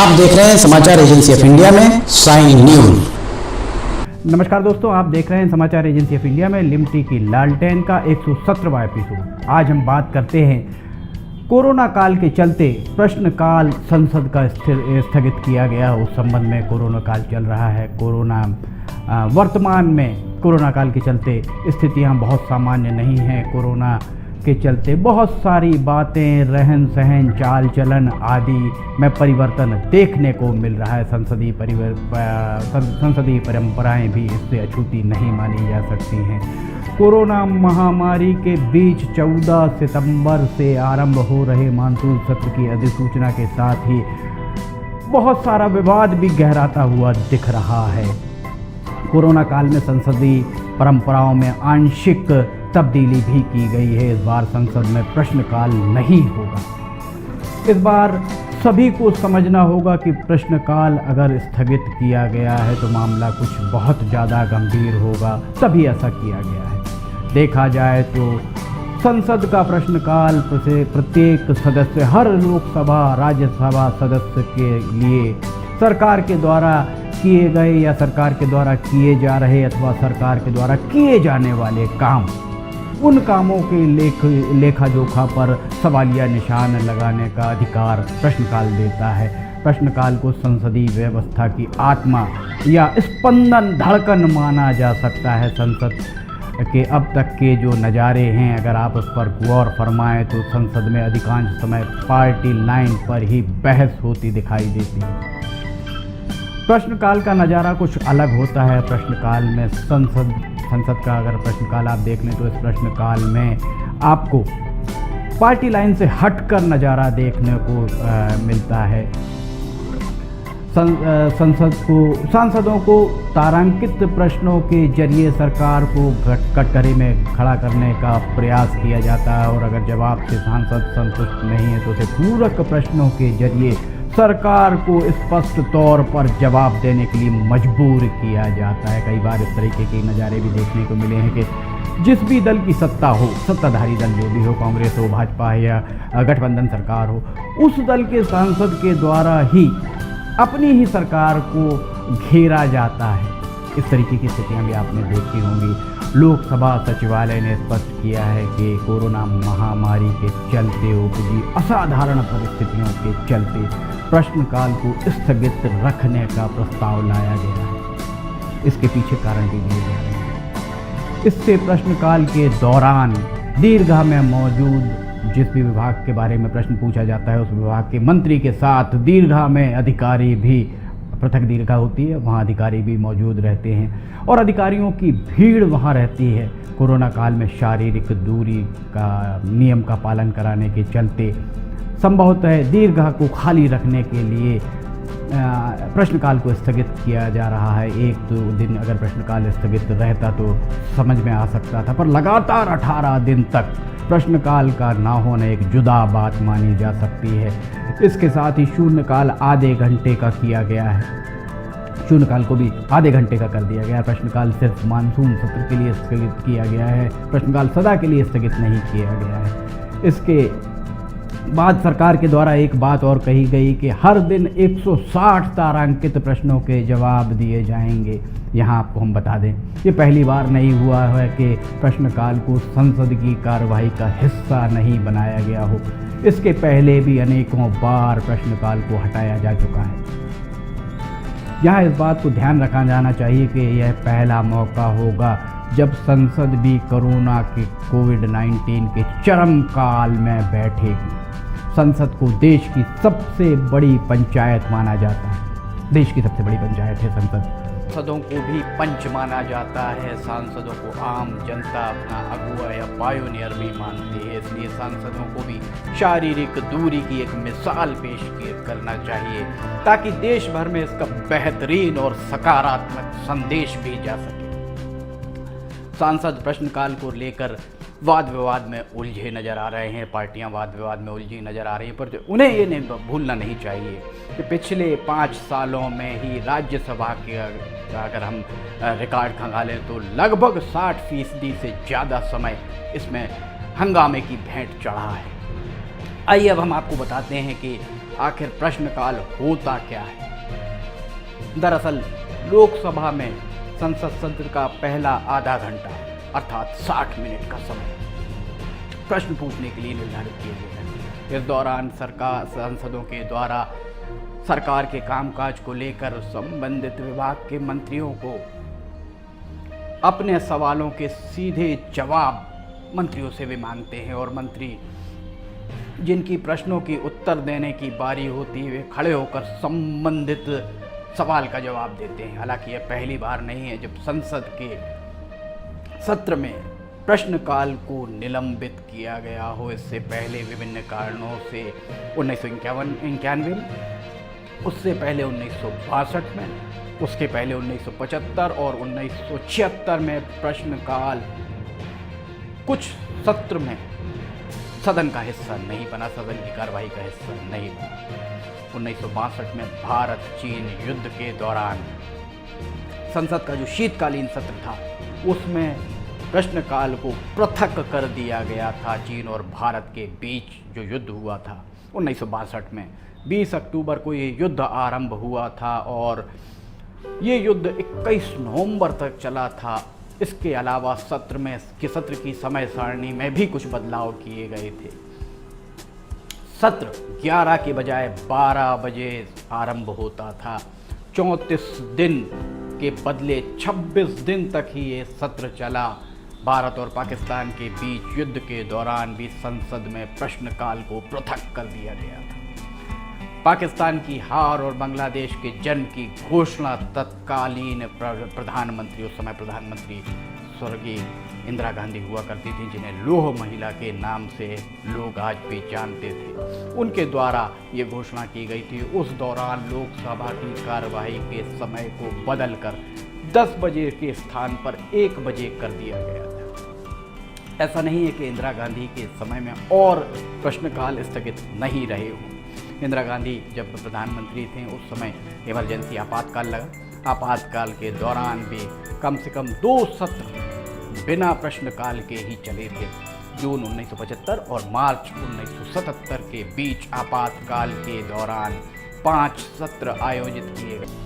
आप देख रहे हैं समाचार एजेंसी ऑफ इंडिया में साइन न्यूज। नमस्कार दोस्तों, आप देख रहे हैं समाचार एजेंसी ऑफ इंडिया में लिमटी की लालटेन का 117वां एपिसोड। आज हम बात करते हैं कोरोना काल के चलते प्रश्नकाल संसद का स्थगित किया गया। उस संबंध में कोरोना काल चल रहा है। वर्तमान में कोरोना काल के चलते स्थितियां बहुत सामान्य नहीं हैं। कोरोना के चलते बहुत सारी बातें, रहन सहन, चाल चलन आदि में परिवर्तन देखने को मिल रहा है। संसदीय परंपराएं भी इससे अछूती नहीं मानी जा सकती हैं। कोरोना महामारी के बीच 14 सितंबर से आरंभ हो रहे मानसून सत्र की अधिसूचना के साथ ही बहुत सारा विवाद भी गहराता हुआ दिख रहा है। कोरोना काल में संसदीय परंपराओं में आंशिक तब्दीली भी की गई है। इस बार संसद में प्रश्नकाल नहीं होगा। इस बार सभी को समझना होगा कि प्रश्नकाल अगर स्थगित किया गया है तो मामला कुछ बहुत ज़्यादा गंभीर होगा, तभी ऐसा किया गया है। देखा जाए तो संसद का प्रश्नकाल प्रत्येक सदस्य, हर लोकसभा राज्यसभा सदस्य के लिए सरकार के द्वारा किए गए या सरकार के द्वारा किए जा रहे अथवा सरकार के द्वारा किए जाने वाले काम, उन कामों के लेखा जोखा पर सवालिया निशान लगाने का अधिकार प्रश्नकाल देता है। प्रश्नकाल को संसदीय व्यवस्था की आत्मा या स्पंदन, धड़कन माना जा सकता है। संसद के अब तक के जो नज़ारे हैं, अगर आप उस पर गौर फरमाएं तो संसद में अधिकांश समय पार्टी लाइन पर ही बहस होती दिखाई देती है। प्रश्नकाल का नज़ारा कुछ अलग होता है। प्रश्नकाल में संसद का अगर प्रश्नकाल आप देख लें तो इस प्रश्नकाल में आपको पार्टी लाइन से हटकर नज़ारा देखने को मिलता है। सांसदों को तारांकित प्रश्नों के जरिए सरकार को कटघरे में खड़ा करने का प्रयास किया जाता है और अगर जवाब से सांसद संतुष्ट नहीं है तो उसे पूरक प्रश्नों के जरिए सरकार को स्पष्ट तौर पर जवाब देने के लिए मजबूर किया जाता है। कई बार इस तरीके के नज़ारे भी देखने को मिले हैं कि जिस भी दल की सत्ता हो, सत्ताधारी दल जो भी हो, कांग्रेस हो, भाजपा या गठबंधन सरकार हो, उस दल के सांसद के द्वारा ही अपनी ही सरकार को घेरा जाता है। इस तरीके की स्थितियाँ भी आपने देखी होंगी। लोकसभा सचिवालय ने स्पष्ट किया है कि कोरोना महामारी के चलते उपजी असाधारण परिस्थितियों के चलते प्रश्नकाल को स्थगित रखने का प्रस्ताव लाया गया है। इसके पीछे कारण भी दिए जा रहे हैं। इससे प्रश्नकाल के दौरान दीर्घा में मौजूद जिस भी विभाग के बारे में प्रश्न पूछा जाता है उस विभाग के मंत्री के साथ दीर्घा में अधिकारी भी, पृथक दीर्घा होती है, वहाँ अधिकारी भी मौजूद रहते हैं और अधिकारियों की भीड़ वहाँ रहती है। कोरोना काल में शारीरिक दूरी का नियम का पालन कराने के चलते संभवतः दीर्घा को खाली रखने के लिए प्रश्नकाल को स्थगित किया जा रहा है। 1-2 दिन अगर प्रश्नकाल स्थगित रहता तो समझ में आ सकता था, पर लगातार 18 दिन तक प्रश्नकाल का ना होना एक जुदा बात मानी जा सकती है। इसके साथ ही शून्यकाल आधे घंटे का किया गया है। शून्यकाल को भी आधे घंटे का कर दिया गया है। प्रश्नकाल सिर्फ मानसून सत्र के लिए स्थगित किया गया है, प्रश्नकाल सदा के लिए स्थगित नहीं किया गया है। इसके बाद सरकार के द्वारा एक बात और कही गई कि हर दिन 160 तारांकित प्रश्नों के जवाब दिए जाएंगे। यहाँ आपको हम बता दें, ये पहली बार नहीं हुआ है कि प्रश्नकाल को संसद की कार्यवाही का हिस्सा नहीं बनाया गया हो। इसके पहले भी अनेकों बार प्रश्नकाल को हटाया जा चुका है। यहाँ इस बात को ध्यान रखा जाना चाहिए कि यह पहला मौका होगा जब संसद भी कोरोना के कोविड-19 के चरम काल में बैठेगी। संसद को देश की सबसे बड़ी पंचायत माना जाता है। देश की सबसे बड़ी पंचायत है संसद। सांसदों को भी पंच माना जाता है। सांसदों को आम जनता अपना अगुआ या पायोनियर भी मानती है। इसलिए सांसदों को भी शारीरिक दूरी की एक मिसाल पेश करना चाहिए ताकि देश भर में इसका बेहतरीन और सकारात्मक संदेश भी जा सके। सांसद प्रश्नकाल को लेकर वाद विवाद में उलझे नज़र आ रहे हैं। पार्टियां वाद विवाद में उलझी नज़र आ रही हैं, पर उन्हें ये नहीं भूलना नहीं चाहिए कि पिछले 5 सालों में ही राज्यसभा के अगर हम रिकॉर्ड खंगालें तो लगभग 60% से ज़्यादा समय इसमें हंगामे की भेंट चढ़ा है। आइए अब हम आपको बताते हैं कि आखिर प्रश्नकाल होता क्या है। दरअसल लोकसभा में संसद सत्र का पहला आधा घंटा अर्थात 60 मिनट का समय प्रश्न पूछने के लिए निर्धारित किए गए हैं। इस दौरान सरकार सांसदों के द्वारा सरकार के कामकाज को लेकर संबंधित विभाग के मंत्रियों को अपने सवालों के सीधे जवाब मंत्रियों से भी मांगते हैं और मंत्री जिनकी प्रश्नों की उत्तर देने की बारी होती है वे खड़े होकर संबंधित सवाल का जवाब देते हैं। हालांकि यह पहली बार नहीं है जब संसद के सत्र में प्रश्नकाल को निलंबित किया गया हो। इससे पहले विभिन्न कारणों से 1991 में, उससे पहले 1962 में, उसके पहले 1975 और 1976 में प्रश्नकाल कुछ सत्र में सदन का हिस्सा नहीं बना, सदन की कार्रवाई का हिस्सा नहीं बना। 1962 में भारत चीन युद्ध के दौरान संसद का जो शीतकालीन सत्र था उसमें प्रश्नकाल को पृथक कर दिया गया था। चीन और भारत के बीच जो युद्ध हुआ था 1962 में 20 अक्टूबर को ये युद्ध आरंभ हुआ था और ये युद्ध 21 नवंबर तक चला था। इसके अलावा सत्र की समय सारणी में भी कुछ बदलाव किए गए थे। सत्र 11 के बजाय 12 बजे आरंभ होता था। 34 दिन के बदले 26 दिन तक ही ये सत्र चला। भारत और पाकिस्तान के बीच युद्ध के दौरान भी संसद में प्रश्नकाल को पृथक कर दिया गया था। पाकिस्तान की हार और बांग्लादेश के जन्म की घोषणा तत्कालीन प्रधानमंत्री, उस समय प्रधानमंत्री स्वर्गीय इंदिरा गांधी हुआ करती थी, जिन्हें लौह महिला के नाम से लोग आज भी जानते थे, उनके द्वारा ये घोषणा की गई थी। उस दौरान लोकसभा की कार्यवाही के समय को बदलकर 10 बजे के स्थान पर 1 बजे कर दिया गया था। ऐसा नहीं है कि इंदिरा गांधी के समय में और प्रश्नकाल स्थगित नहीं रहे हों। इंदिरा गांधी जब प्रधानमंत्री थे उस समय इमरजेंसी आपातकाल लगा। आपातकाल के दौरान भी कम से कम 2 सत्र बिना प्रश्नकाल के ही चले थे। जून 1975 और मार्च 1977 के बीच आपातकाल के दौरान 5 सत्र आयोजित किए गए।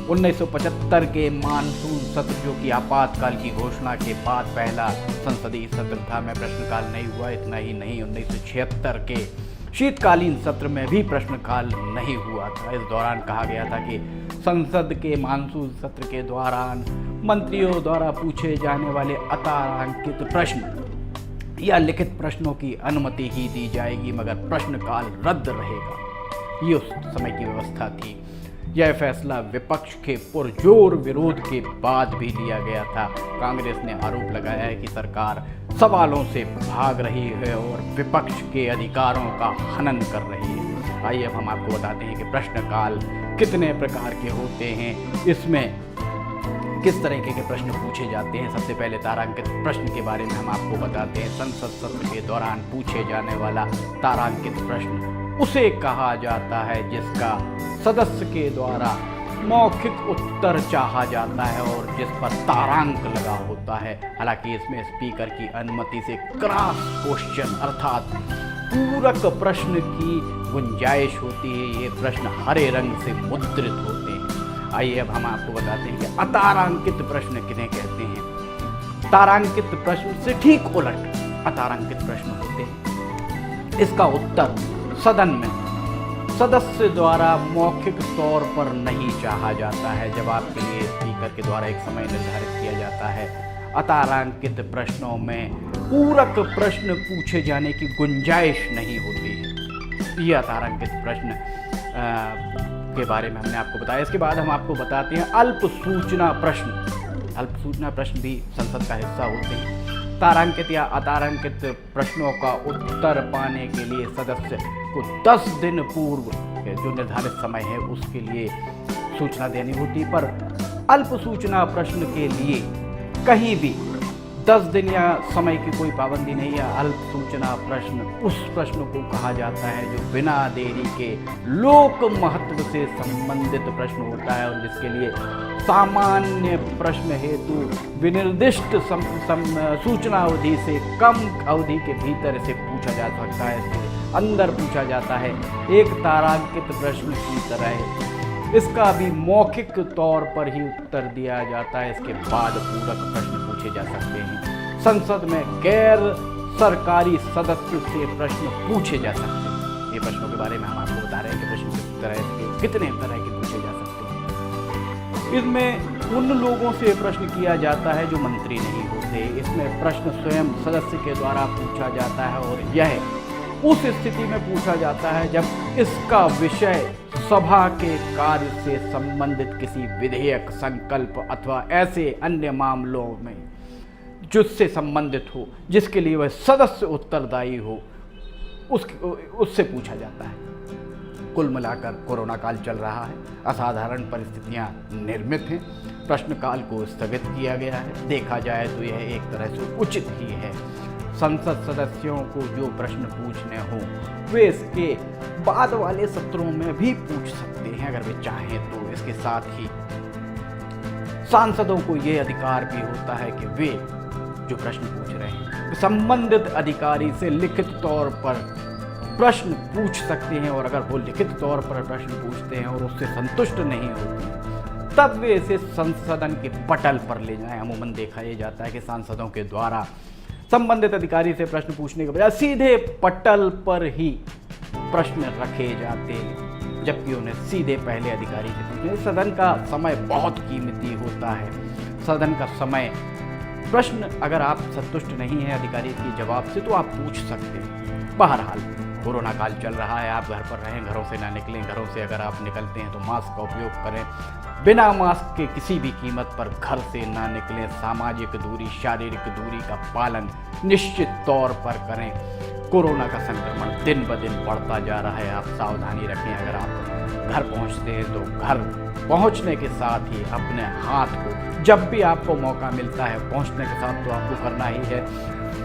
1975 के मानसून सत्र जो कि आपातकाल की घोषणा के बाद पहला संसदीय सत्र था में प्रश्नकाल नहीं हुआ। इतना ही नहीं, 1976 के शीतकालीन सत्र में भी प्रश्नकाल नहीं हुआ था। इस दौरान कहा गया था कि संसद के मानसून सत्र के दौरान मंत्रियों द्वारा पूछे जाने वाले अतारांकित प्रश्न या लिखित प्रश्नों की अनुमति ही दी जाएगी, मगर प्रश्नकाल रद्द रहेगा। ये उस समय की व्यवस्था थी। यह फैसला विपक्ष के पुरजोर विरोध के बाद भी लिया गया था। कांग्रेस ने आरोप लगाया है कि सरकार सवालों से भाग रही है और विपक्ष के अधिकारों का हनन कर रही है। आइए अब हम आपको बताते हैं कि प्रश्नकाल कितने प्रकार के होते हैं, इसमें किस तरीके के प्रश्न पूछे जाते हैं। सबसे पहले तारांकित प्रश्न के बारे में हम आपको बताते हैं। संसद सत्र के दौरान पूछे जाने वाला तारांकित प्रश्न उसे कहा जाता है जिसका सदस्य के द्वारा मौखिक उत्तर चाहा जाता है और जिस पर तारांक लगा होता है। हालांकि इसमें स्पीकर की अनुमति से क्रॉस क्वेश्चन अर्थात पूरक प्रश्न की गुंजाइश होती है। ये प्रश्न हरे रंग से मुद्रित होते हैं। आइए अब हम आपको बताते हैं कि अतारांकित प्रश्न किन्हें कहते हैं। तारांकित प्रश्न से ठीक उलट अतारांकित प्रश्न होते हैं। इसका उत्तर सदन में सदस्य द्वारा मौखिक तौर पर नहीं चाहा जाता है। जवाब के लिए स्पीकर के द्वारा एक समय निर्धारित किया जाता है। अतारांकित प्रश्नों में पूरक प्रश्न पूछे जाने की गुंजाइश नहीं होती है। यह अतारांकित प्रश्न के बारे में हमने आपको बताया। इसके बाद हम आपको बताते हैं अल्प सूचना प्रश्न। अल्प सूचना प्रश्न भी संसद का हिस्सा होते हैं। तारांकित या अतारांकित प्रश्नों का उत्तर पाने के लिए सदस्य को 10 दिन पूर्व जो निर्धारित समय है उसके लिए सूचना देनी होती, पर अल्प सूचना प्रश्न के लिए कहीं भी 10 दिन या समय की कोई पाबंदी नहीं है। अल्प सूचना प्रश्न उस प्रश्न को कहा जाता है जो बिना देरी के लोक महत्व से संबंधित प्रश्न होता है और जिसके लिए सामान्य प्रश्न हेतु विनिर्दिष्ट सूचना अवधि से कम अवधि के भीतर इसे पूछा जा सकता है। अंदर पूछा जाता है, एक तारांकित प्रश्न की तरह। इसका भी मौखिक तौर पर ही उत्तर दिया जाता है। इसके बाद पूरक प्रश्न पूछे जा सकते हैं। संसद में गैर सरकारी सदस्य से प्रश्न पूछे जा सकते हैं। ये प्रश्नों के बारे में हम आपको बता रहे हैं कि प्रश्न किस तरह के, कितने तरह के पूछे जा सकते हैं। इसमें उन लोगों से प्रश्न किया जाता है जो मंत्री नहीं होते। इसमें प्रश्न स्वयं सदस्य के द्वारा पूछा जाता है और यह उस स्थिति में पूछा जाता है जब इसका विषय सभा के कार्य से संबंधित किसी विधेयक, संकल्प अथवा ऐसे अन्य मामलों में जिससे संबंधित हो, जिसके लिए वह सदस्य उत्तरदायी हो, उससे पूछा जाता है। कुल मिलाकर कोरोना काल चल रहा है, असाधारण परिस्थितियां निर्मित हैं, प्रश्नकाल को स्थगित किया गया है। देखा जाए तो यह एक तरह से उचित ही है। संसद सदस्यों को जो प्रश्न पूछने हों वे इसके बाद वाले सत्रों में भी पूछ सकते हैं अगर वे चाहें तो। इसके साथ ही सांसदों को यह अधिकार भी होता है कि वे जो प्रश्न पूछ रहे हैं संबंधित अधिकारी से लिखित तौर पर प्रश्न पूछ सकते हैं, और अगर वो लिखित तौर पर प्रश्न पूछते हैं और उससे संतुष्ट नहीं होते तब वे इसे संसदन के पटल पर ले जाएं। अमूमन देखा यह जाता है कि सांसदों के द्वारा संबंधित अधिकारी से प्रश्न पूछने के बजाय सीधे पटल पर ही प्रश्न रखे जाते, जबकि उन्हें सीधे पहले अधिकारी से पूछने। सदन का समय बहुत कीमती होता है। सदन का समय, प्रश्न अगर आप संतुष्ट नहीं हैं अधिकारी के जवाब से तो आप पूछ सकते हैं। बहरहाल कोरोना काल चल रहा है, आप घर पर रहें, घरों से ना निकलें। घरों से अगर आप निकलते हैं तो मास्क का उपयोग करें। बिना मास्क के किसी भी कीमत पर घर से ना निकलें। सामाजिक दूरी, शारीरिक दूरी का पालन निश्चित तौर पर करें। कोरोना का संक्रमण दिन ब दिन बढ़ता जा रहा है, आप सावधानी रखें। अगर आप घर पहुंचते हैं तो घर पहुंचने के साथ ही अपने हाथ को, जब भी आपको मौका मिलता है पहुंचने के साथ तो आपको करना ही है,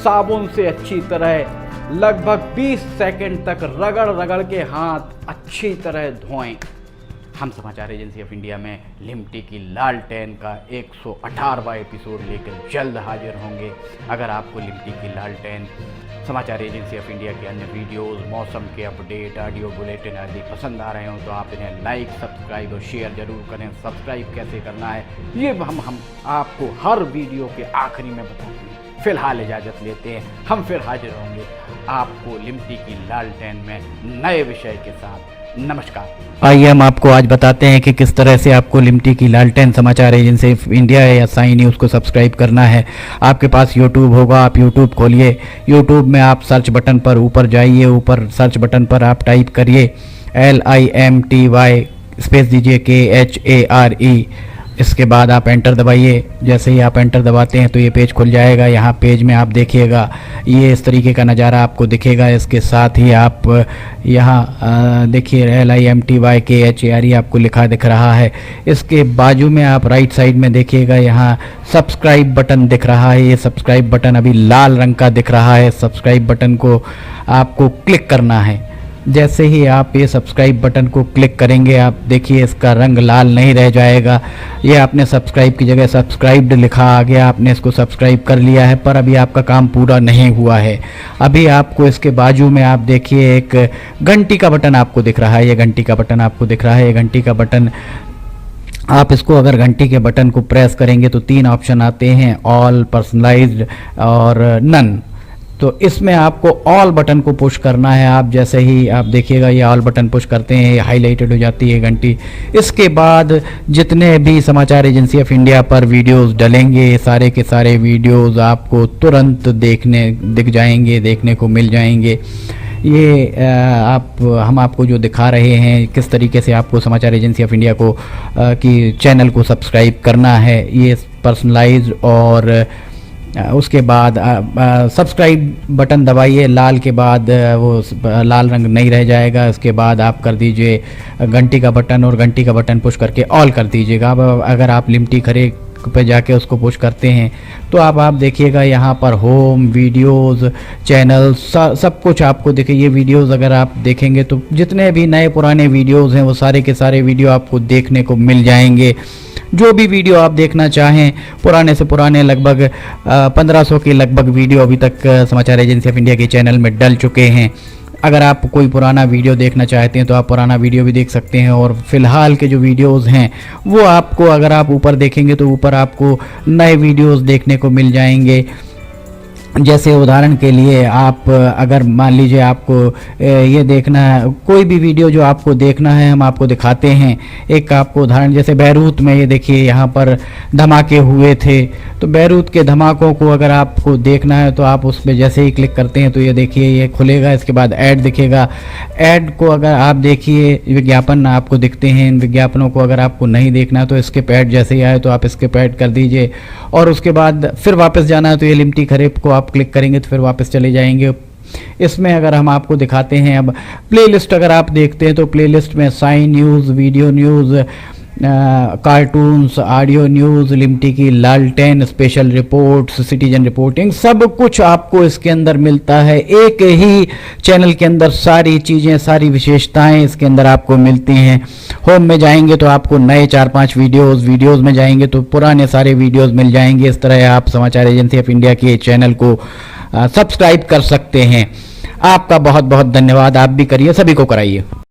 साबुन से अच्छी तरह लगभग 20 सेकंड तक रगड़ रगड़ के हाथ अच्छी तरह धोएं। हम समाचार एजेंसी ऑफ इंडिया में लिमटी की लालटेन का 118वां एपिसोड लेकर जल्द हाजिर होंगे। अगर आपको लिमटी की लालटेन, समाचार एजेंसी ऑफ इंडिया के अन्य वीडियोस, मौसम के अपडेट, ऑडियो बुलेटिन आदि पसंद आ रहे हो तो आप इन्हें लाइक, सब्सक्राइब और शेयर जरूर करें। सब्सक्राइब कैसे करना है ये हम आपको हर वीडियो के आखिरी में बताते हैं। फिलहाल इजाज़त लेते हैं, हम फिर हाजिर होंगे आपको लिमटी की लालटेन में नए विषय के साथ। नमस्कार। आइए हम आपको आज बताते हैं कि किस तरह से आपको लिमटी की लालटेन समाचार एजेंसी ऑफ इंडिया या साई न्यूज़ को सब्सक्राइब करना है। आपके पास यूट्यूब होगा, आप यूट्यूब खोलिए। यूट्यूब में आप सर्च बटन पर ऊपर जाइए, ऊपर सर्च बटन पर आप टाइप करिए LIMTY, स्पेस दीजिए KHARE। इसके बाद आप एंटर दबाइए। जैसे ही आप एंटर दबाते हैं तो ये पेज खुल जाएगा। यहाँ पेज में आप देखिएगा ये इस तरीके का नज़ारा आपको दिखेगा। इसके साथ ही आप यहाँ देखिए LIMTY KHARE आपको लिखा दिख रहा है। इसके बाजू में आप राइट साइड में देखिएगा, यहाँ सब्सक्राइब बटन दिख रहा है। ये सब्सक्राइब बटन अभी लाल रंग का दिख रहा है। सब्सक्राइब बटन को आपको क्लिक करना है। जैसे ही आप ये सब्सक्राइब बटन को क्लिक करेंगे आप देखिए इसका रंग लाल नहीं रह जाएगा। ये आपने सब्सक्राइब की जगह सब्सक्राइब्ड लिखा आ गया, आपने इसको सब्सक्राइब कर लिया है, पर अभी आपका काम पूरा नहीं हुआ है। अभी आपको इसके बाजू में आप देखिए एक घंटी का बटन आपको दिख रहा है। ये घंटी का बटन आपको दिख रहा है। ये घंटी का बटन, आप इसको अगर घंटी के बटन को प्रेस करेंगे तो 3 ऑप्शन आते हैं, ऑल, पर्सनलाइज्ड और नन। तो इसमें आपको ऑल बटन को पुश करना है। आप जैसे ही आप देखिएगा ये ऑल बटन पुश करते हैं, ये हाईलाइटेड हो जाती है घंटी। इसके बाद जितने भी समाचार एजेंसी ऑफ इंडिया पर वीडियोस डलेंगे, सारे के सारे वीडियोस आपको तुरंत दिख जाएंगे, देखने को मिल जाएंगे। ये हम आपको जो दिखा रहे हैं किस तरीके से आपको समाचार एजेंसी ऑफ इंडिया को की चैनल को सब्सक्राइब करना है। ये पर्सनलाइज्ड और उसके बाद सब्सक्राइब बटन दबाइए, लाल के बाद वो लाल रंग नहीं रह जाएगा। इसके बाद आप कर दीजिए घंटी का बटन और घंटी का बटन पुश करके ऑल कर दीजिएगा। अब अगर आप लिमटी खरे पे जाके उसको पुश करते हैं तो आप देखिएगा यहाँ पर होम, वीडियोस, चैनल, सब कुछ आपको दिखे। ये वीडियोस अगर आप देखेंगे तो जितने भी नए पुराने वीडियोस हैं वो सारे के सारे वीडियो आपको देखने को मिल जाएंगे। जो भी वीडियो आप देखना चाहें, पुराने से पुराने लगभग 1500 के लगभग वीडियो अभी तक समाचार एजेंसी ऑफ इंडिया के चैनल में डल चुके हैं। अगर आप कोई पुराना वीडियो देखना चाहते हैं तो आप पुराना वीडियो भी देख सकते हैं, और फिलहाल के जो वीडियोस हैं वो आपको, अगर आप ऊपर देखेंगे तो ऊपर आपको नए वीडियोस देखने को मिल जाएंगे। जैसे उदाहरण के लिए आप अगर मान लीजिए आपको ये देखना है, कोई भी वीडियो जो आपको देखना है हम आपको दिखाते हैं। एक आपको उदाहरण, जैसे बैरूत में ये देखिए यहाँ पर धमाके हुए थे, तो बैरूत के धमाकों को अगर आपको देखना है तो आप उस पर जैसे ही क्लिक करते हैं तो ये देखिए ये खुलेगा, इसके बाद ऐड दिखेगा। ऐड को अगर आप देखिए, विज्ञापन आपको दिखते हैं, इन विज्ञापनों को अगर आपको नहीं देखना है तो स्किप ऐड जैसे ही आए तो आप स्किप ऐड कर दीजिए, और उसके बाद फिर वापस जाना है तो ये लिमटी खरीफ को आप क्लिक करेंगे तो फिर वापस चले जाएंगे। इसमें अगर हम आपको दिखाते हैं, अब प्लेलिस्ट अगर आप देखते हैं तो प्लेलिस्ट में साइन news, video news, cartoons, audio news, Limti की लालटेन, स्पेशल रिपोर्ट्स, सिटीजन रिपोर्टिंग, सब कुछ आपको इसके अंदर मिलता है। एक ही चैनल के अंदर सारी चीज़ें, सारी विशेषताएं इसके अंदर आपको मिलती हैं। होम में जाएंगे तो आपको नए 4-5 वीडियोज़ में जाएंगे तो पुराने सारे वीडियोज़ मिल जाएंगे। इस तरह आप समाचार एजेंसी ऑफ इंडिया के चैनल को सब्सक्राइब कर सकते हैं। आपका बहुत बहुत धन्यवाद। आप भी करिए, सभी को कराइए।